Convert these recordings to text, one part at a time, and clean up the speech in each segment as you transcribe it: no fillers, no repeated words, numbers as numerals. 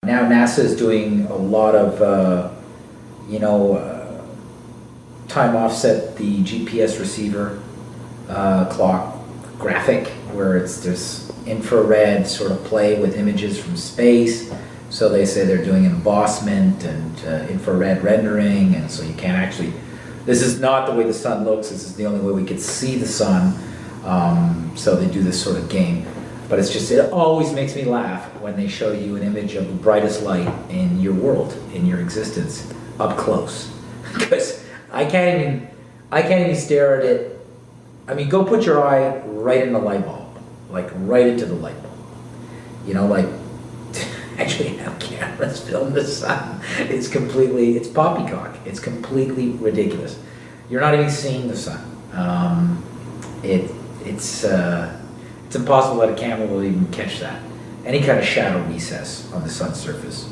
Now NASA is doing a lot of, time offset the GPS receiver clock graphic, where it's this infrared sort of play with images from space. So they say they're doing embossment and infrared rendering, and so you can't actually, this is not the way the sun looks, this is the only way we could see the sun. So they do this sort of game. But it's just, it always makes me laugh when they show you an image of the brightest light in your world, in your existence, up close. Because I can't even stare at it. I mean, go put your eye right in the light bulb, like right into the light bulb. You know, like, actually have cameras film the sun. It's poppycock. It's completely ridiculous. You're not even seeing the sun. It's impossible that a camera will even catch that. Any kind of shadow recess on the sun's surface.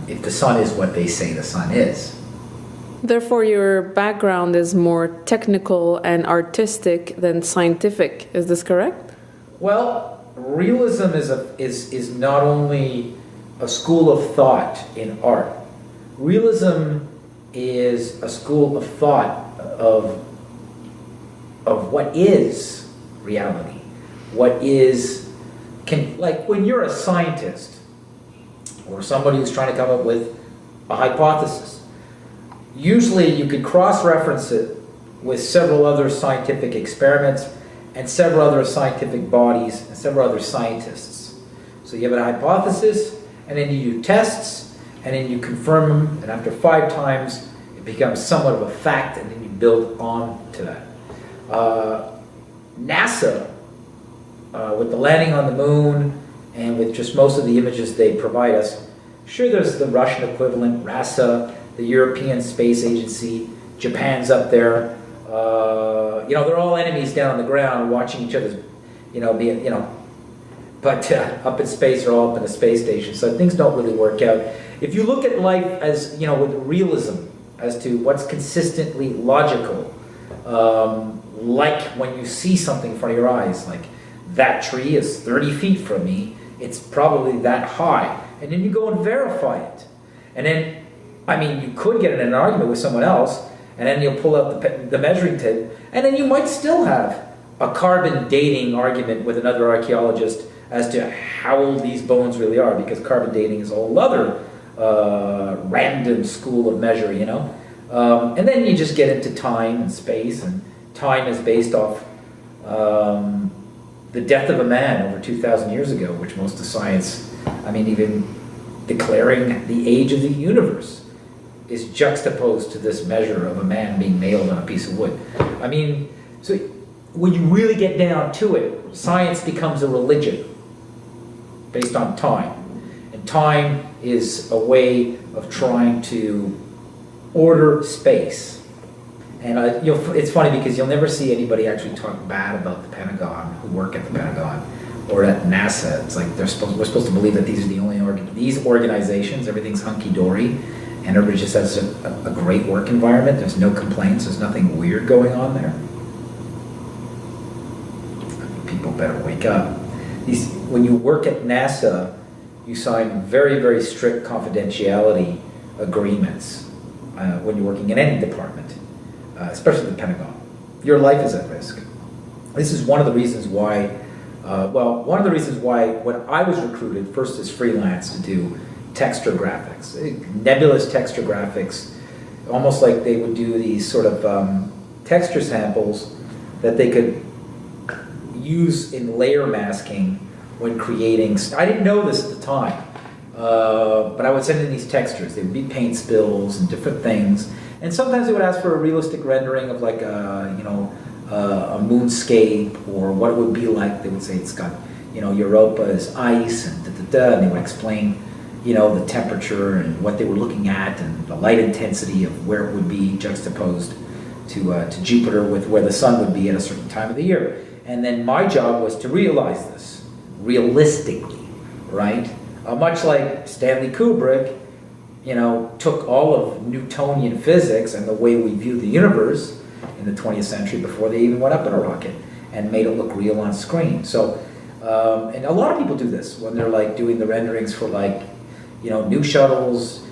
If the sun is what they say the sun is. Therefore, your background is more technical and artistic than scientific. Is this correct? Well, realism is not only a school of thought in art. Realism is a school of thought of what is reality. What is, like when you're a scientist or somebody who's trying to come up with a hypothesis, usually you could cross-reference it with several other scientific experiments and several other scientific bodies and several other scientists. So you have a hypothesis, and then you do tests, and then you confirm them, and after 5 times it becomes somewhat of a fact, and then you build on to that. NASA, with the landing on the moon and with just most of the images they provide us, sure, there's the Russian equivalent, RASA, the European Space Agency, Japan's up there. They're all enemies down on the ground watching each other's, but up in space, they're all up in the space station. So things don't really work out. If you look at life as, with realism as to what's consistently logical, like when you see something in front of your eyes, like that tree is 30 feet from me, it's probably that high. And then you go and verify it. And then, you could get in an argument with someone else, and then you'll pull out the measuring tape, and then you might still have a carbon dating argument with another archaeologist as to how old these bones really are, because carbon dating is a whole other random school of measure, And then you just get into time and space, and time is based off the death of a man over 2,000 years ago, which most of science, even declaring the age of the universe, is juxtaposed to this measure of a man being nailed on a piece of wood. So when you really get down to it, science becomes a religion based on time. And time is a way of trying to order space. And it's funny because you'll never see anybody actually talk bad about the Pentagon, who work at the Pentagon, or at NASA. It's like we're supposed to believe that these are the only these organizations, everything's hunky-dory, and everybody just has a great work environment. There's no complaints. There's nothing weird going on there. People better wake up. When you work at NASA, you sign very, very strict confidentiality agreements when you're working in any department, especially the Pentagon. Your life is at risk. This is one of the reasons why, when I was recruited, first as freelance to do texture graphics, nebulous texture graphics, almost like they would do these sort of texture samples that they could use in layer masking when creating. I didn't know this at the time, but I would send in these textures. They would be paint spills and different things, and sometimes they would ask for a realistic rendering of like a moonscape, or what it would be like. They would say it's got, Europa is ice, and and they would explain, the temperature and what they were looking at and the light intensity of where it would be juxtaposed to Jupiter with where the sun would be at a certain time of the year. And then my job was to realize this realistically, right? Much like Stanley Kubrick, took all of Newtonian physics and the way we view the universe in the 20th century before they even went up in a rocket, and made it look real on screen. So, and a lot of people do this when they're like doing the renderings for like, new shuttles,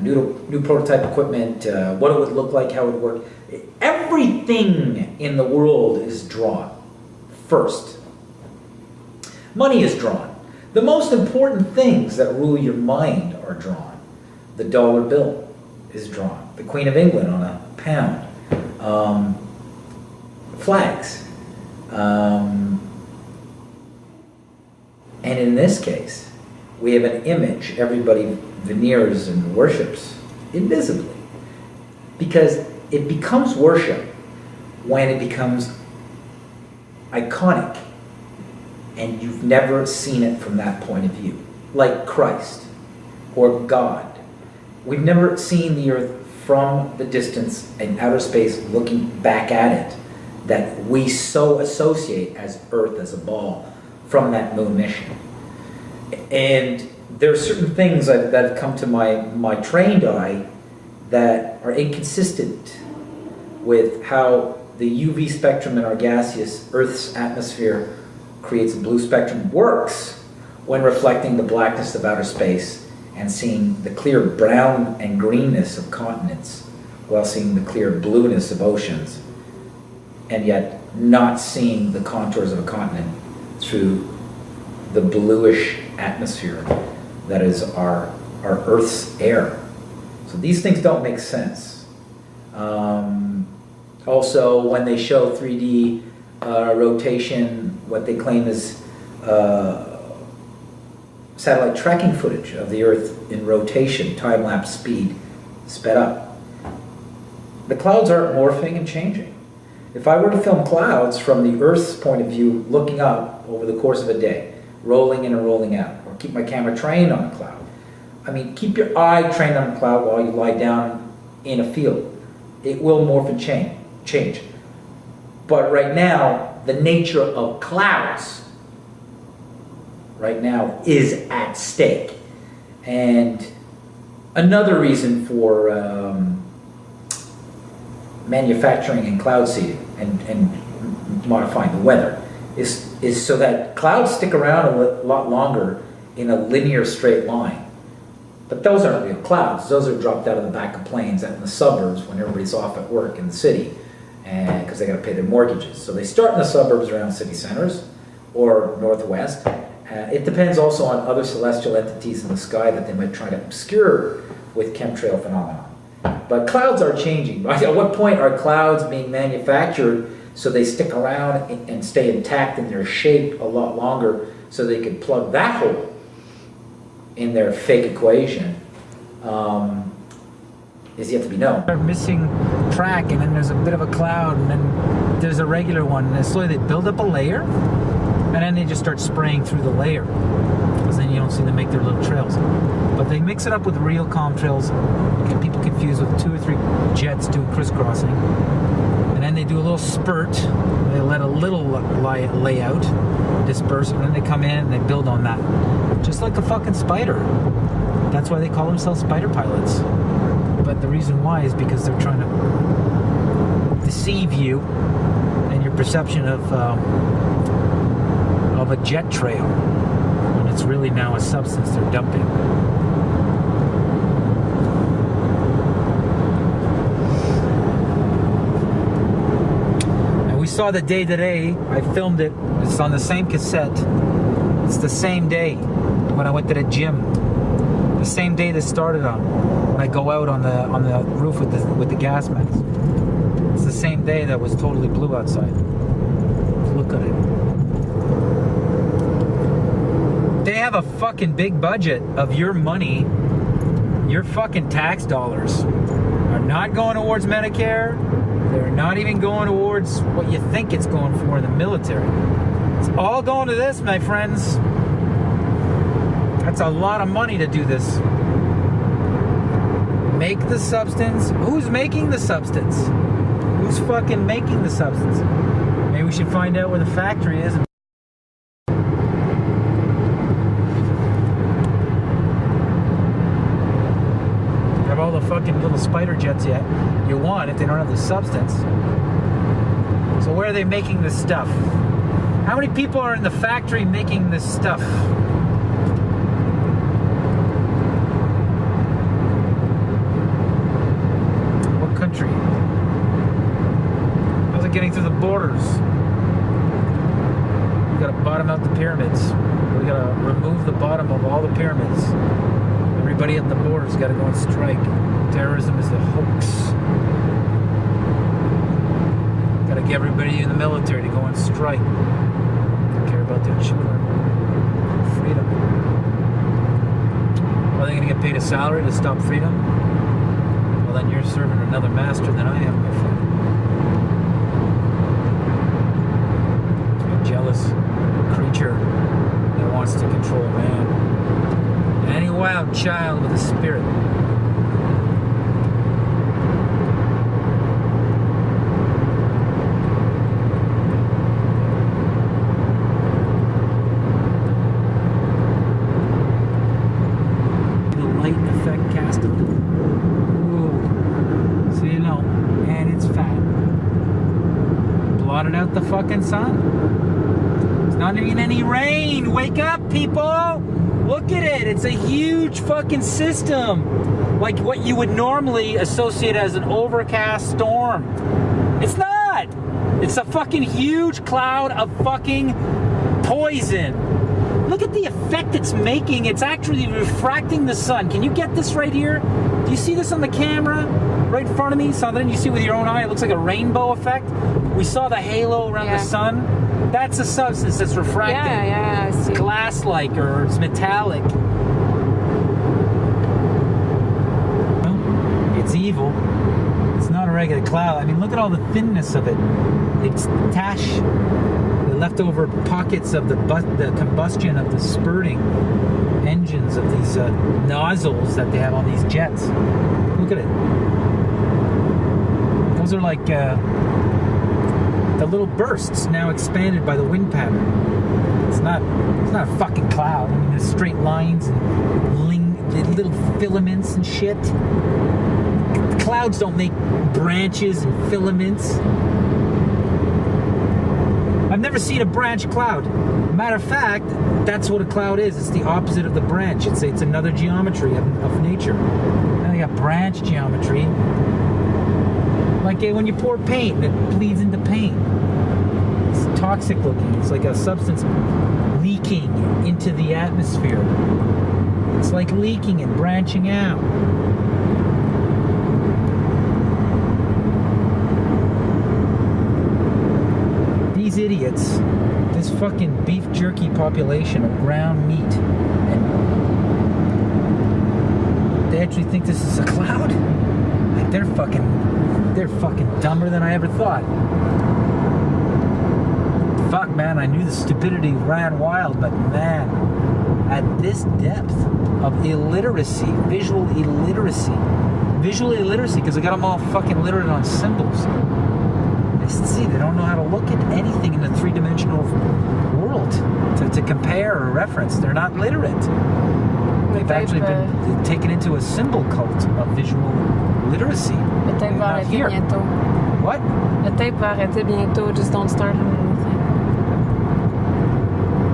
new prototype equipment, what it would look like, how it would work. Everything in the world is drawn first. Money is drawn. The most important things that rule your mind are drawn. The dollar bill is drawn. The Queen of England on a pound. Flags. And in this case, we have an image everybody veneers and worships invisibly. Because it becomes worship when it becomes iconic and you've never seen it from that point of view. Like Christ or God. We've never seen the earth from the distance in outer space looking back at it that we so associate as Earth as a ball from that moon mission. And there are certain things that have come to my trained eye that are inconsistent with how the UV spectrum in our gaseous Earth's atmosphere creates a blue spectrum works when reflecting the blackness of outer space and seeing the clear brown and greenness of continents while seeing the clear blueness of oceans, and yet not seeing the contours of a continent through the bluish atmosphere that is our Earth's air. So these things don't make sense. Also, when they show 3D rotation, what they claim is satellite tracking footage of the Earth in rotation, time-lapse speed, sped up. The clouds aren't morphing and changing. If I were to film clouds from the Earth's point of view, looking up over the course of a day, rolling in and rolling out, or keep my camera trained on a cloud. I mean, keep your eye trained on a cloud while you lie down in a field. It will morph and change. But right now, the nature of clouds right now is at stake. And another reason for manufacturing and cloud seeding and modifying the weather is so that clouds stick around a lot longer in a linear straight line. But those aren't real clouds. Those are dropped out of the back of planes out in the suburbs when everybody's off at work in the city, and because they got to pay their mortgages. So they start in the suburbs around city centers or northwest. It depends also on other celestial entities in the sky that they might try to obscure with chemtrail phenomena. But clouds are changing. At what point are clouds being manufactured so they stick around and stay intact in their shape a lot longer so they can plug that hole in their fake equation? Is yet to be known. They're missing track, and then there's a bit of a cloud, and then there's a regular one, and then slowly they build up a layer, and then they just start spraying through the layer, because then you don't see them make their little trails. But they mix it up with real contrails, get people confused with 2 or 3 jets doing crisscrossing, and then they do a little spurt, they let a little layout disperse, and then they come in and they build on that. Just like a fucking spider. That's why they call themselves spider pilots. But the reason why is because they're trying to deceive you and your perception of a jet trail, when it's really now a substance they're dumping. And we saw the day today. I filmed it. It's on the same cassette. It's the same day when I went to the gym. The same day this started on. When I go out on the roof with the gas mask. It's the same day that was totally blue outside. Look at it. They have a fucking big budget of your money. Your fucking tax dollars are not going towards Medicare. They're not even going towards what you think it's going for in the military. It's all going to this, my friends. That's a lot of money to do this. Make the substance. Who's making the substance? Who's fucking making the substance? Maybe we should find out where the factory is. Have all the fucking little spider jets yet you want if they don't have the substance. So where are they making this stuff? How many people are in the factory making this stuff? borders. We gotta bottom out the pyramids. We gotta remove the bottom of all the pyramids. Everybody at the borders gotta go on strike. Terrorism is a hoax. Gotta get everybody in the military to go on strike. Don't care about their children. Freedom. Are they gonna get paid a salary to stop freedom? Well, then you're serving another master than I am, my friend. A jealous creature that wants to control man. Any wild child with a spirit. The light effect cast of the so you know, and it's fat. Blotted out the fucking sun. It's not even any rain. Wake up, people! Look at it. It's a huge fucking system. Like what you would normally associate as an overcast storm. It's not. It's a fucking huge cloud of fucking poison. Look at the effect it's making. It's actually refracting the sun. Can you get this right here? Do you see this on the camera? Right in front of me? Something you see with your own eye? It looks like a rainbow effect. We saw the halo around the sun. That's a substance that's refracting. Yeah, I see. Glass-like, or it's metallic. Well, it's evil. It's not a regular cloud. I mean, look at all the thinness of it. It's tash. The leftover pockets of the combustion of the spurting engines of these nozzles that they have on these jets. Look at it. Those are like the little bursts now expanded by the wind pattern. It's not a fucking cloud. I mean, there's straight lines and little filaments and shit. Clouds don't make branches and filaments. I've never seen a branch cloud. Matter of fact, that's what a cloud is. It's the opposite of the branch. It's another geometry of nature. Now you got branch geometry. Like when you pour paint and it bleeds into paint. It's toxic looking. It's like a substance leaking into the atmosphere. It's like leaking and branching out. These idiots, this fucking beef jerky population of ground meat, and they actually think this is a cloud? Like they're fucking dumber than I ever thought. Fuck, man, I knew the stupidity ran wild, but man, at this depth of illiteracy, visual illiteracy, because they got them all fucking literate on symbols. See, they don't know how to look at anything in the three-dimensional world to compare or reference. They're not literate. They've actually been taken into a symbol cult of visual literacy. Le tape va arrêter bientôt. What? Le tape va arrêter bientôt. Just don't start anything.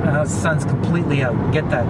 The sun's completely out. Get that.